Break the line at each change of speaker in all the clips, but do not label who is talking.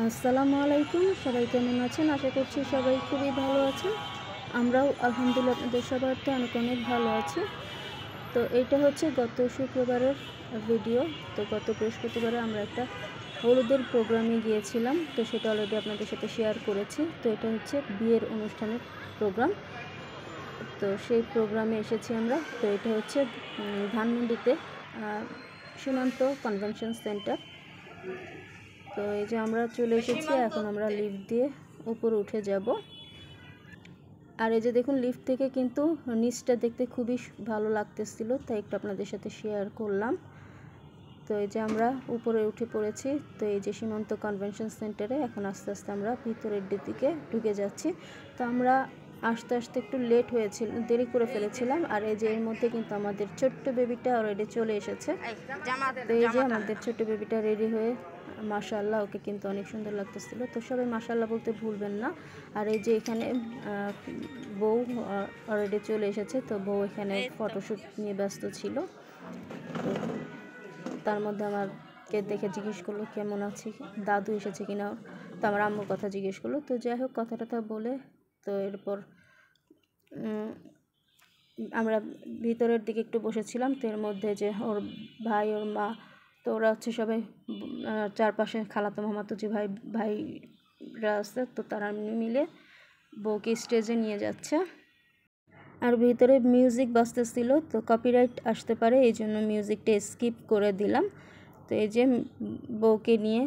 আসসালামু আলাইকুম। সবাই কেমন আছেন? আশা করছি সবাই খুবই ভালো আছেন। আমরাও আলহামদুলিল্লাহ আপনাদের সবারতে অনেক ভালো আছি। তো এইটা হচ্ছে গত শুক্রবারের ভিডিও। তো গত বৃহস্পতিবারে আমরা একটা হলুদের প্রোগ্রামে গিয়েছিলাম। তো সেটা অলরেডি আপনাদের সাথে শেয়ার করেছি। তো এটা হচ্ছে বিয়ের অনুষ্ঠানের প্রোগ্রাম। তো সেই প্রোগ্রামে এসেছি আমরা। তো এটা হচ্ছে ধানমন্ডিতে সীমান্ত কনভেনশন সেন্টার। তো এই যে আমরা চলে এসেছি, এখন আমরা লিফট দিয়ে উপরে উঠে যাব। আর এই যে দেখুন, লিফট থেকে কিন্তু নিচটা দেখতে খুবই ভালো লাগতেছিল, তাই একটু আপনাদের সাথে শেয়ার করলাম। তো এই যে আমরা উপরে উঠে পড়েছি। তো এই যে সীমান্ত কনভেনশন সেন্টারে এখন আস্তে আস্তে আমরা ভিতরের দিকে ঢুকে যাচ্ছি। তো আমরা আস্তে আস্তে একটু লেট হয়েছিল, দেরি করে ফেলেছিলাম। আর এই যে এর মধ্যে কিন্তু আমাদের ছোট্ট বেবিটা অলরেডি চলে এসেছে। তো এই যে আমাদের ছোট্ট বেবিটা রেডি হয়ে, মাশাআল্লাহ, ওকে কিন্তু অনেক সুন্দর লাগতেছিল। তো সবাই মাশাআল্লাহ বলতে ভুলবেন না। আর এই যে এখানে বউ অলরেডি চলে এসেছে। তো বউ এখানে ফটোশ্যুট নিয়ে ব্যস্ত ছিল। তো তার মধ্যে আমাকে দেখে জিজ্ঞেস করলো কেমন আছি, দাদু এসেছে কিনা। তো আমার আম্মুর কথা জিজ্ঞেস করলো। তো যাই হোক, কথা বলে তো এরপর আমরা ভিতরের দিকে একটু বসেছিলাম। তো এর মধ্যে যে ওর ভাই, ওর মা, তো ওরা হচ্ছে সবাই চারপাশে খালাতো মামাতো যে ভাইরা আছে, তো তারা মিলে বউকে স্টেজে নিয়ে যাচ্ছে। আর ভিতরে মিউজিক বাজতেছিল, তো কপিরাইট আসতে পারে, এই জন্য মিউজিকটা স্কিপ করে দিলাম। তো এই যে বউকে নিয়ে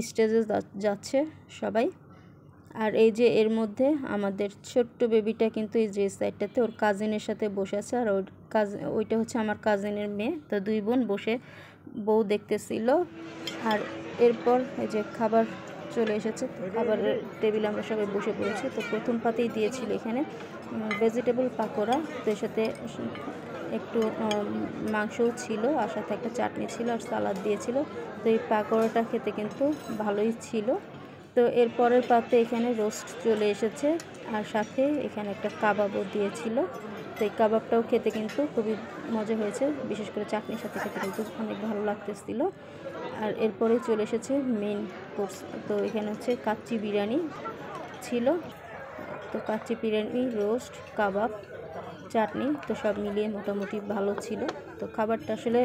স্টেজে যাচ্ছে সবাই। আর এই যে এর মধ্যে আমাদের ছোট্ট বেবিটা কিন্তু এই যে সাইডটাতে ওর কাজিনের সাথে বসে আছে। আর ওর ওইটা হচ্ছে আমার কাজিনের মেয়ে। তো দুই বোন বসে বউ দেখতেছিল। আর এরপর এই যে খাবার চলে এসেছে। খাবারের টেবিলে আমরা সবাই বসে পড়েছি। তো প্রথম পাতেই দিয়েছিল এখানে ভেজিটেবল পাকোড়া, তো এর সাথে একটু মাংসও ছিল, আর সাথে একটা চাটনি ছিল, আর সালাদ দিয়েছিল। তো এই পাকোড়াটা খেতে কিন্তু ভালোই ছিল। তো এর পরের পাতে এখানে রোস্ট চলে এসেছে, আর সাথে এখানে একটা কাবাবও দিয়েছিল। তো এই কাবাবটাও খেতে কিন্তু খুবই মজা হয়েছে, বিশেষ করে চাটনির সাথে খেতে কিন্তু অনেক ভালো লাগতেছিল। আর এরপরে চলে এসেছে মেইন কোর্স। তো এখানে হচ্ছে কাচ্চি বিরিয়ানি ছিল। তো কাচ্চি বিরিয়ানি, রোস্ট, কাবাব, চাটনি, তো সব মিলিয়ে মোটামুটি ভালো ছিল। তো খাবারটা আসলে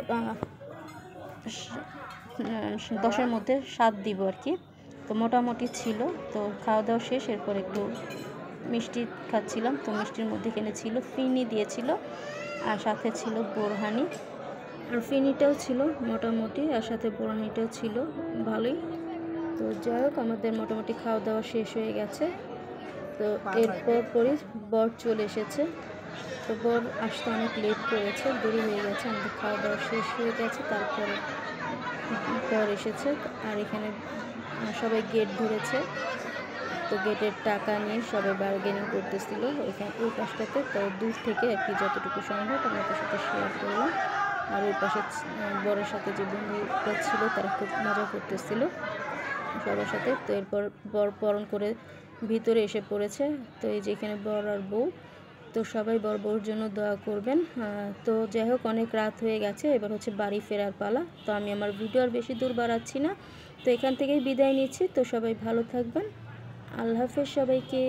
10-এর মধ্যে 7 দিব আর কি। তো মোটামুটি ছিল। তো খাওয়া দাওয়া শেষ, এরপর একটু মিষ্টি খাচ্ছিলাম। তো মিষ্টির মধ্যে এখানে ছিল ফিনি দিয়েছিল, আর সাথে ছিল বোরহানি। আর ফিনিটাও ছিল মোটামুটি, আর সাথে বোরহানিটাও ছিল ভালোই। তো যাই হোক, আমাদের মোটামুটি খাওয়া দাওয়া শেষ হয়ে গেছে। তো এরপরই বর চলে এসেছে। তো বর আসতে অনেক লেট করেছে, দেরি হয়ে গেছে, আমাদের খাওয়া দাওয়া শেষ হয়ে গেছে। তারপরে বর এসেছে। আর এখানে সবাই গেট ধরেছে। তো গেটের টাকা নিয়ে সবাই বার্গেনিং করতেছিল ওইখানে, ওই পাশটাতে। তো দূর থেকে আর কি যতটুকু সম্ভব আমাদের সাথে শেয়ার করলাম। আর ওই পাশে বরের সাথে যে বন্ধুরা ছিল তারা খুব মজা করতেছিল সবার সাথে। তো এরপর বর বরণ করে ভিতরে এসে পড়েছে। তো এই যে এখানে বর আর বউ, তো সবাই বর বউর জন্য দোয়া করবেন। তো যাই হোক, অনেক রাত হয়ে গেছে, এবার হচ্ছে বাড়ি ফেরার পালা। তো আমি আমার ভিডিও আর বেশি দূর বাড়াচ্ছি না, তো এখান থেকেই বিদায় নিচ্ছি। তো সবাই ভালো থাকবেন, আল্লাহ হাফেজ সবাইকে।